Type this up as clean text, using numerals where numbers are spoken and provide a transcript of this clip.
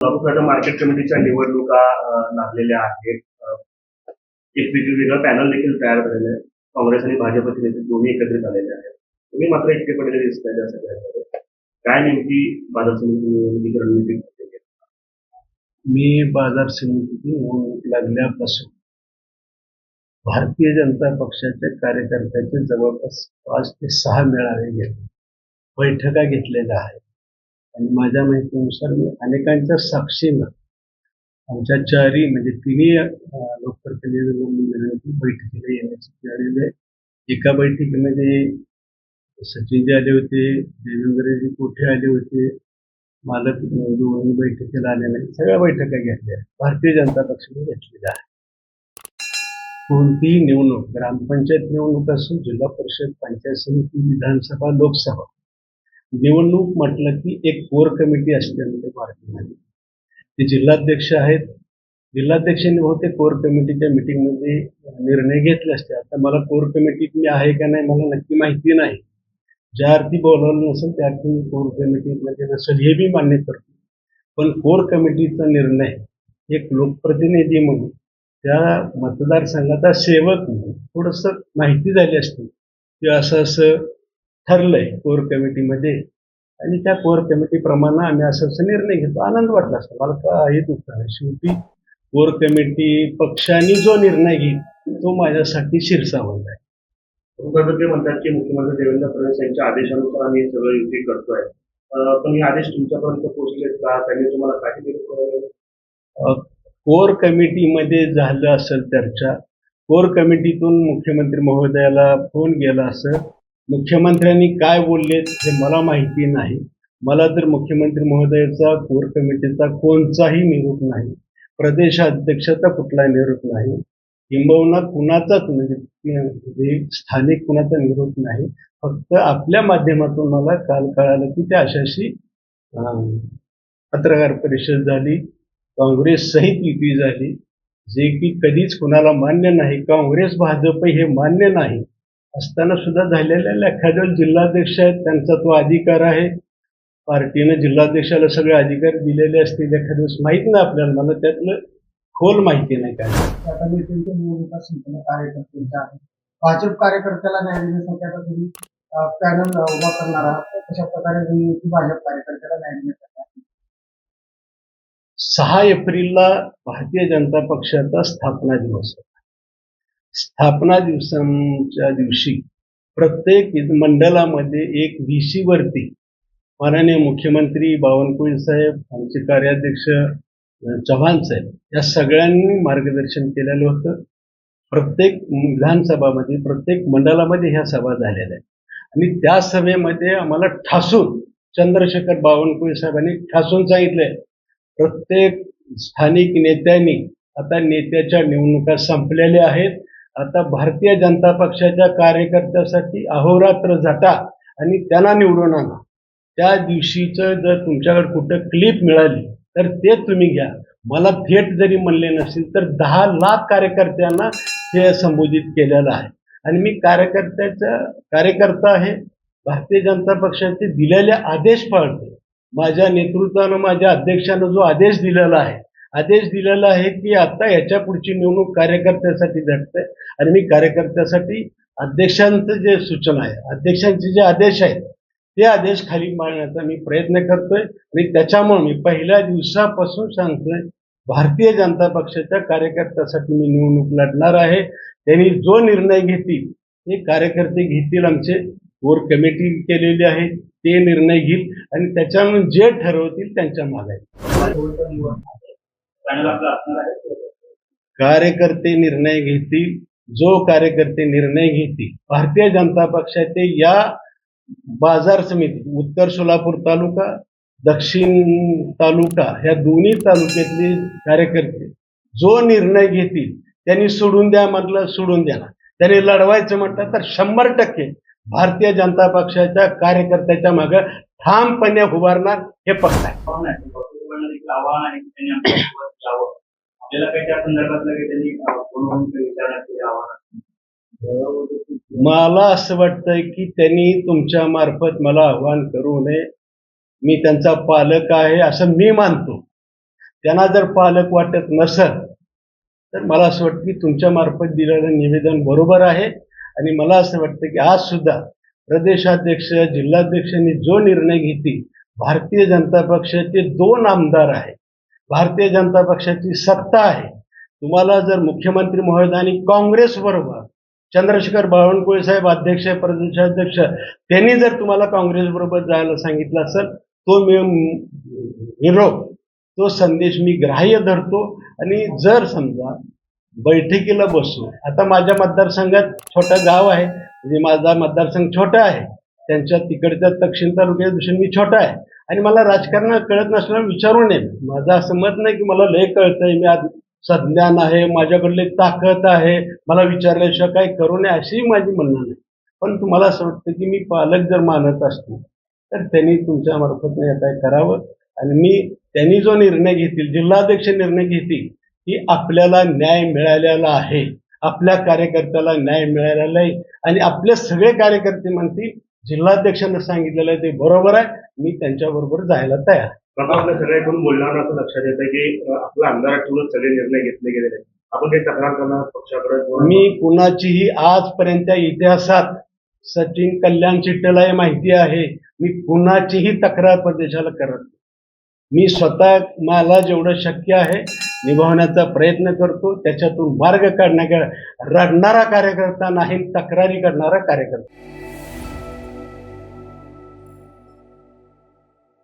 आता मार्केट कमिटीच्या निवडणुका लागलेल्या आहेत. एक वेगवेगळं पॅनल देखील तयार झालेलं आहे. काँग्रेस आणि भाजपचे नेते दोन्ही एकत्रित आलेले आहेत. तुम्ही मात्र एकटे पडलेले दिसताय त्या सगळ्यामध्ये. काय नेमकी बाजार समिती निवडणुकीची रणनीती ठरलेली आहे? मी बाजार समितीची निवडणूक लागल्यापासून भारतीय जनता पक्षाच्या कार्यकर्त्यांचे जवळपास 5 ते 6 मेळावे घेतले, बैठका घेतलेल्या आहेत. आणि माझ्या माहितीनुसार मी अनेकांच्या साक्षीनं आमच्या चारही म्हणजे तिन्ही लोकप्रतिनिधी बैठकीला येण्याची आलेले. एका बैठकीमध्ये सचिनजी आले होते, देवेंद्रजी कोठे आले होते, मालक दोन्ही बैठकीला आले नाही. सगळ्या बैठका घेतल्या भारतीय जनता पक्षाने घेतलेल्या आहे. कोणतीही निवडणूक, ग्रामपंचायत निवडणूक असो, जिल्हा परिषद, पंचायत समिती, विधानसभा, लोकसभा निवडणूक म्हटलं की एक कोर कमिटी असते म्हणजे पार्टीमध्ये. ते जिल्हाध्यक्ष आहेत. जिल्हाध्यक्षांनी बहुतेक कोर कमिटीच्या मिटिंगमध्ये निर्णय घेतले असते. आता मला कोर कमिटीत मी आहे का नाही मला नक्की माहिती नाही. ज्या अर्थी बोलावलं नसेल त्या अर्थी मी कोर कमिटीमध्ये नसेल हे मी मान्य करतो. पण कोर कमिटीचा निर्णय एक लोकप्रतिनिधी म्हणून त्या मतदारसंघाचा सेवक म्हणून थोडंसं माहिती झाली असते की असं ठरलंय कोर कमिटीमध्ये आणि त्या कोर कमिटीप्रमाणे आम्ही असं निर्णय घेतो. आनंद वाटला असतो मला. काही दुःख नाही. शेवटी कोर कमिटी पक्षाने जो निर्णय घेईल तो माझ्यासाठी शिरसावंत आहे. ते म्हणतात की मुख्यमंत्री देवेंद्र फडणवीस यांच्या आदेशानुसार आम्ही सगळं युती करतोय. पण हे आदेश तुमच्यापर्यंत पोहोचलेत का? त्यांनी तुम्हाला काही कोर कमिटीमध्ये झालं असेल चर्चा, कोर कमिटीतून मुख्यमंत्री महोदयाला फोन गेला असेल. मुख्यमंत्र्यांनी काय बोललेत हे मला माहिती नाही. मला तर मुख्यमंत्री महोदयाचा कोर कमिटीचा कोणताही निरोप नाही, प्रदेशाध्यक्षाचा कुठला निरोप नाही, किंबहुना कुणाचाच म्हणजे स्थानिक कुणाचा निरोप नाही. फक्त आपल्या माध्यमातून मला काल कळालं की त्या अशाशी पत्रकार परिषद झाली, काँग्रेस सहित युती झाली, जे की कधीच कुणाला मान्य नाही. काँग्रेस भाजप हे मान्य नाही असताना सुद्धा झालेल्या एखाद्या जिल्हाध्यक्ष आहेत त्यांचा तो अधिकार आहे. पार्टीनं जिल्हाध्यक्षाला सगळे अधिकार दिलेले असतील एखाद्या दिवस माहीत नाही आपल्याला. मला त्यातलं खोल माहिती नाही काय. आता नेत्यांच्या निवडणुका संपल्या, कार्यकर्त्यांच्या आहे. भाजप कार्यकर्त्याला न्याय देण्यासाठी आता तुम्ही पॅनल उभा करणार आहात. कशा प्रकारे तुम्ही भाजप कार्यकर्त्याला न्याय देण्यासाठी? 6 एप्रिलला भारतीय जनता पक्षाचा स्थापना दिवस होता. स्थापना दिवसांच्या दिवशी प्रत्येक मंडळामध्ये एक VC वरती माननीय मुख्यमंत्री बावनकुळे साहेब, आमचे कार्याध्यक्ष चव्हाण साहेब या सगळ्यांनी मार्गदर्शन केलेलं होतं. प्रत्येक विधानसभामध्ये प्रत्येक मंडळामध्ये ह्या सभा झालेल्या आहेत. आणि त्या सभेमध्ये आम्हाला ठासून चंद्रशेखर बावनकुळे साहेबांनी ठासून सांगितलंय प्रत्येक स्थानिक नेत्यांनी आता नेत्याच्या निवडणुका संपलेल्या आहेत. आता भारतीय जनता पक्षाच्या कार्यकर्त्यासाठी अहोरात्र झटा आणि त्यांना निवडून आणा. त्या दिवशीचं जर तुमच्याकडे कुठं क्लिप मिळाली तर ते तुम्ही घ्या. मला थेट जरी म्हणले नसेल तर 10 लाख कार्यकर्त्यांना हे संबोधित केलेलं आहे. आणि मी कार्यकर्ता आहे. भारतीय जनता पक्षाचे दिलेले आदेश पाळतो. माझ्या नेतृत्वानं माझ्या अध्यक्षानं जो आदेश दिलेला आहे की आता याच्या पुढची निवडणूक कार्यकर्त्यासाठी झटते. आणि मी कार्यकर्त्यासाठी अध्यक्षांचं जे सूचना आहे, अध्यक्षांचे जे आदेश आहेत ते आदेश खाली मांडण्याचा मी प्रयत्न करतोय. आणि त्याच्यामुळे मी पहिल्या दिवसापासून सांगतोय भारतीय जनता पक्षाच्या कार्यकर्त्यासाठी मी निवडणूक लढणार आहे. त्यांनी जो निर्णय घेतील ते कार्यकर्ते घेतील. आमचे कोर कमिटी केलेली आहे ते निर्णय घेईल आणि त्याच्यामुळे जे ठरवतील त्यांच्या मागे कार्यकर्ते निर्णय घेतील. जो कार्यकर्ते निर्णय घेतील भारतीय जनता पक्षाचे या बाजार समिती उत्तर सोलापूर तालुका, दक्षिण तालुका ह्या दोन्ही तालुक्यातले कार्यकर्ते जो निर्णय घेतील त्यांनी सोडून द्या म्हटलं सोडून द्या, त्यांनी लढवायचं म्हटलं तर 100% भारतीय जनता पक्षाच्या कार्यकर्त्याच्या मागे ठामपणे उभारणार हे पक्ष आहे. मला असं वाटतंय की त्यांनी तुमच्या मार्फत मला आव्हान करू नये. मी त्यांचा पालक आहे असं मी मानतो. त्यांना जर पालक वाटत नसेल तर मला असं वाटतं की तुमच्या मार्फत दिलेलं निवेदन बरोबर आहे. आणि मला असं वाटतं की आज सुद्धा प्रदेशाध्यक्ष जिल्हाध्यक्षांनी जो निर्णय घेतील, भारतीय जनता पक्षाचे 2 आमदार आहेत, भारतीय जनता पक्षाची सत्ता आहे. तुम्हाला जर मुख्यमंत्री महोदयांनी काँग्रेस बरोबर चंद्रशेखर बावनकुळे साहेब अध्यक्ष प्रदेशाध्यक्ष त्यांनी जर तुम्हाला काँग्रेस बरोबर जायला सांगितलं असेल, तो निरोप तो संदेश मी ग्राह्य धरतो. आणि जर समजा बैठकीला बसू, आता माझ्या मतदारसंघात छोटं गाव आहे, म्हणजे माझा मतदारसंघ छोटा आहे, त्यांच्या तिकडच्या दक्षिण तालुक्याच्या दृष्टीने मी छोटा आहे आणि मला राजकारण कळत नसल्यानं विचारू नये. माझं असं मत नाही की मला लय कळतंय, मी आज सज्ञान आहे, माझ्याकडली ताकद आहे, मला विचारल्याशिवाय काही करू नये अशी माझी म्हणणं नाही. पण तुम्हाला असं वाटतं की मी पालक जर मानत असतो तर त्यांनी तुमच्या मार्फत काय करावं. आणि त्यांनी जो निर्णय घेतील, जिल्हाध्यक्ष निर्णय घेतील की आपल्याला न्याय मिळालेला आहे, आपल्या कार्यकर्त्याला न्याय मिळालेला आहे आणि आपले सगळे कार्यकर्ते म्हणतील जिल्हाध्यक्षांना सांगितलेलं आहे ते बरोबर आहे, मी त्यांच्याबरोबर जायला तयार. बाबा आपल्या सगळ्याकडून बोलण्यावर असं लक्षात येतं की आपल्या आमदाराकडूनच सगळे निर्णय घेतले गेलेले आहेत. आपण काही तक्रार करणार पक्षाकडे? मी कुणाचीही आजपर्यंतच्या इतिहासात सचिन कल्याण चिट्टेला हे माहिती आहे, मी कुणाचीही तक्रार प्रदेशाला करत नाही. मी स्वतः मला जेवढं शक्य आहे निभावण्याचा प्रयत्न करतो, त्याच्यातून मार्ग काढण्याचा रडणारा कार्यकर्ता नाही, तक्रारी करणारा कार्यकर्ता.